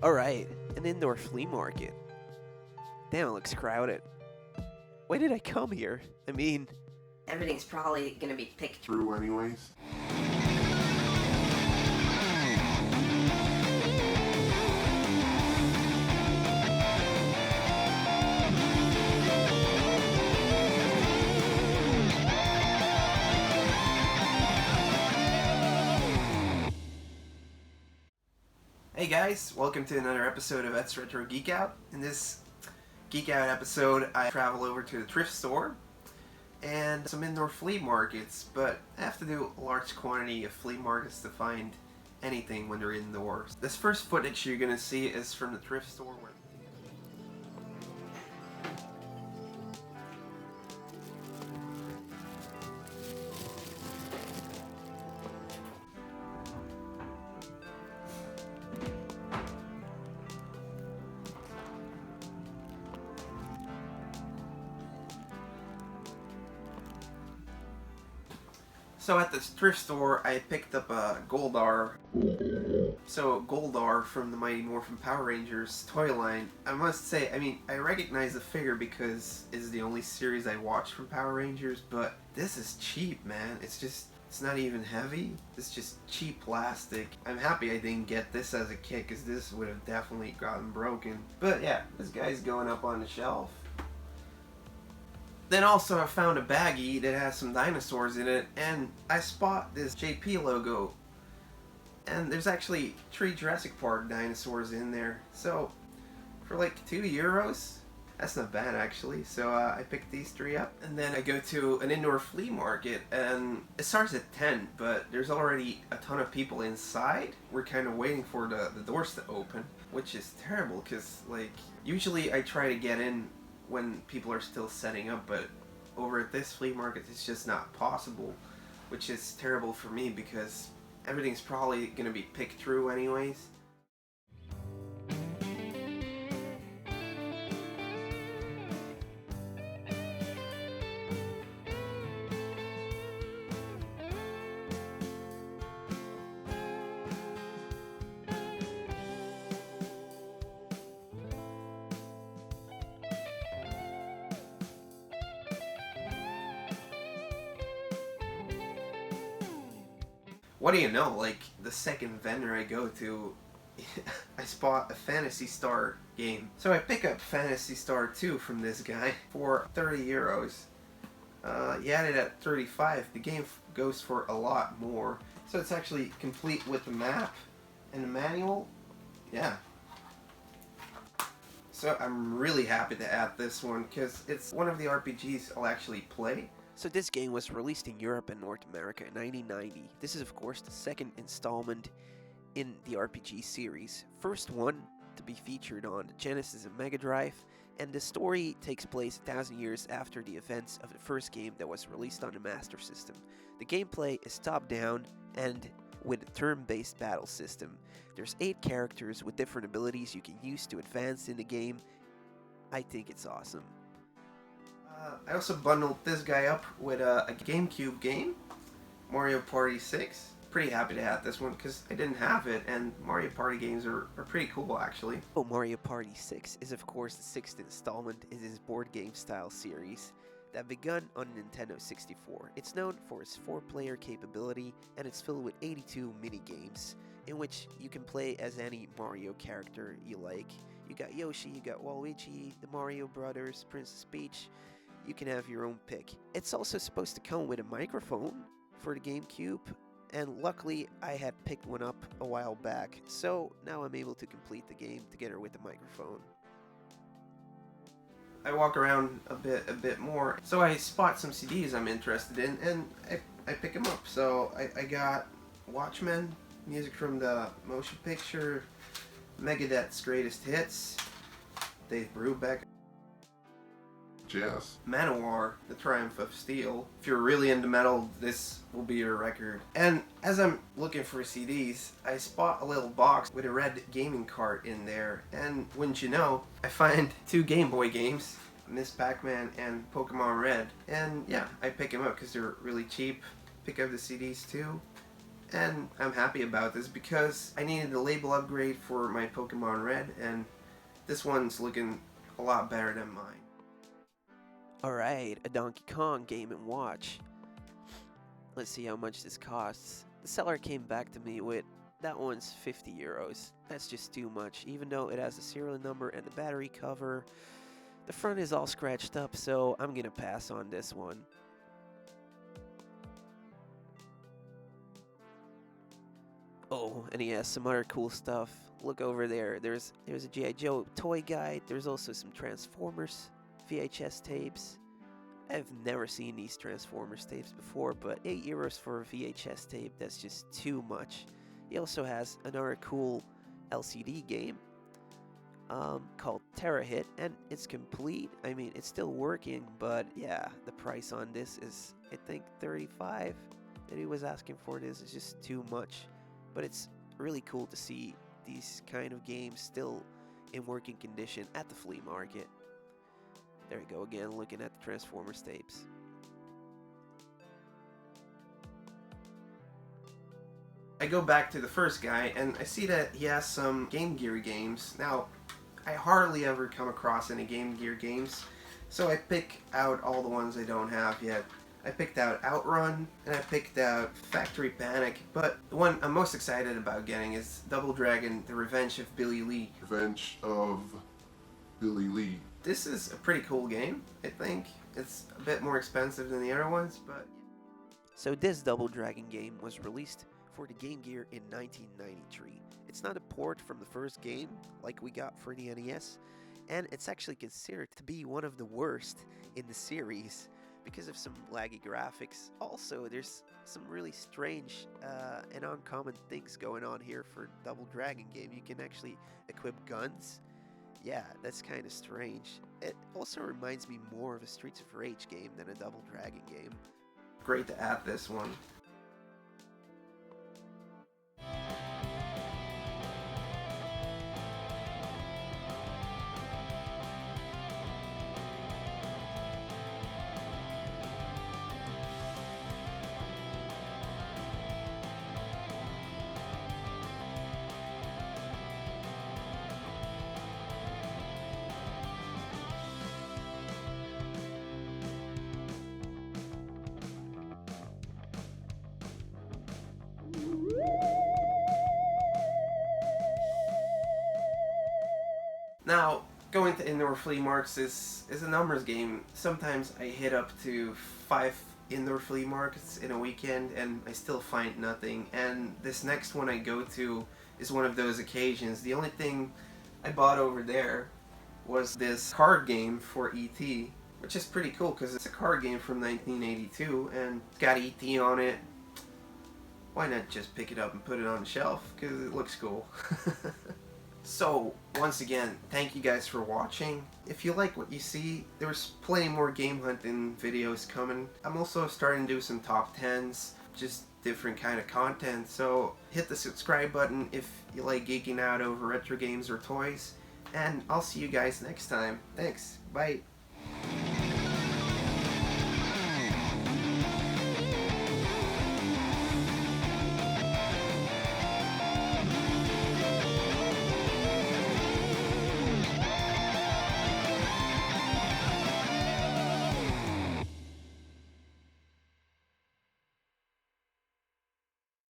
Alright, an indoor flea market. Damn, it looks crowded. Why did I come here? I mean, Everything's probably gonna be picked through anyways. hey guys, welcome to another episode of edsretrogeekout. In this Geek Out episode, I travel over to the thrift store and some indoor flea markets, but I have to do a large quantity of flea markets to find anything when they're indoors. This first footage you're gonna see is from the thrift store where So at this thrift store, I picked up a Goldar. So Goldar from the Mighty Morphin Power Rangers toy line. I must say, I recognize the figure because it's the only series I watch from Power Rangers, but this is cheap, man. It's not even heavy. It's just cheap plastic. I'm happy I didn't get this as a kit because this would have definitely gotten broken. But yeah, this guy's going up on the shelf. Then also I found a baggie that has some dinosaurs in it, and I spot this JP logo. And there's actually 3 Jurassic Park dinosaurs in there. So, for like €2, that's not bad actually. So I picked these 3 up. And then I go to an indoor flea market, and it starts at 10, but there's already a ton of people inside. We're kind of waiting for the doors to open, which is terrible because like, usually I try to get in when people are still setting up, but over at this flea market it's just not possible, which is terrible for me because everything's probably gonna be picked through anyways. What do you know, like, the second vendor I go to, I spot a Phantasy Star game. So I pick up Phantasy Star 2 from this guy for €30. You had it at 35. The game goes for a lot more. So it's actually complete with the map and the manual. Yeah. So I'm really happy to add this one because it's one of the RPGs I'll actually play. So this game was released in Europe and North America in 1990. This is of course the second installment in the RPG series. First one to be featured on the Genesis and Mega Drive, and the story takes place 1,000 years after the events of the first game that was released on the Master System. The gameplay is top-down and with a turn-based battle system. There's 8 characters with different abilities you can use to advance in the game. I think it's awesome. I also bundled this guy up with a GameCube game, Mario Party 6. Pretty happy to have this one because I didn't have it, and Mario Party games are pretty cool actually. Oh, Mario Party 6 is of course the 6th installment in this board game style series that begun on Nintendo 64. It's known for its 4-player capability, and it's filled with 82 mini-games in which you can play as any Mario character you like. You got Yoshi, you got Waluigi, the Mario Brothers, Princess Peach. You can have your own pick. It's also supposed to come with a microphone for the GameCube, and luckily I had picked one up a while back, so now I'm able to complete the game together with the microphone. I walk around a bit more, so I spot some CDs I'm interested in, and I pick them up. So I got Watchmen, music from the motion picture, Megadeth's Greatest Hits, Dave Brubeck, Yes. Manowar, The Triumph of Steel. If you're really into metal, this will be your record. And as I'm looking for CDs, I spot a little box with a red gaming cart in there. And wouldn't you know, I find 2 Game Boy games, Miss Pac-Man and Pokemon Red. And yeah, I pick them up because they're really cheap. Pick up the CDs too. And I'm happy about this because I needed a label upgrade for my Pokemon Red, and this one's looking a lot better than mine. Alright, a Donkey Kong Game & Watch. Let's see how much this costs. The seller came back to me with, that one's 50 euros. That's just too much, even though it has a serial number and the battery cover. The front is all scratched up, so I'm gonna pass on this one. Oh, and he has some other cool stuff. Look over there. There's a G.I. Joe toy guide. There's also some Transformers VHS tapes. I've never seen these Transformers tapes before, but 8 euros for a VHS tape, that's just too much. He also has another cool LCD game called Terra Hit, and it's complete. I mean, it's still working, but yeah, the price on this is, I think, 35 that he was asking for. This is just too much. But it's really cool to see these kind of games still in working condition at the flea market. There we go again, looking at the Transformers tapes. I go back to the first guy, and I see that he has some Game Gear games. Now, I hardly ever come across any Game Gear games, so I pick out all the ones I don't have yet. I picked out Outrun, and I picked out Factory Panic, but the one I'm most excited about getting is Double Dragon, The Revenge of Billy Lee. Revenge of Billy Lee. This is a pretty cool game, I think. It's a bit more expensive than the other ones, but... So this Double Dragon game was released for the Game Gear in 1993. It's not a port from the first game, like we got for the NES, and it's actually considered to be one of the worst in the series, because of some laggy graphics. Also, there's some really strange and uncommon things going on here for Double Dragon game. You can actually equip guns. Yeah, that's kind of strange. It also reminds me more of a Streets of Rage game than a Double Dragon game. Great to add this one. Now, going to indoor flea markets is a numbers game. Sometimes I hit up to 5 indoor flea markets in a weekend and I still find nothing. And this next one I go to is one of those occasions. The only thing I bought over there was this card game for E.T., which is pretty cool because it's a card game from 1982 and it's got E.T. on it. Why not just pick it up and put it on the shelf? Because it looks cool. So, once again, thank you guys for watching. If you like what you see, there's plenty more game hunting videos coming. I'm also starting to do some top 10s, just different kind of content. So, hit the subscribe button if you like geeking out over retro games or toys. And I'll see you guys next time. Thanks. Bye.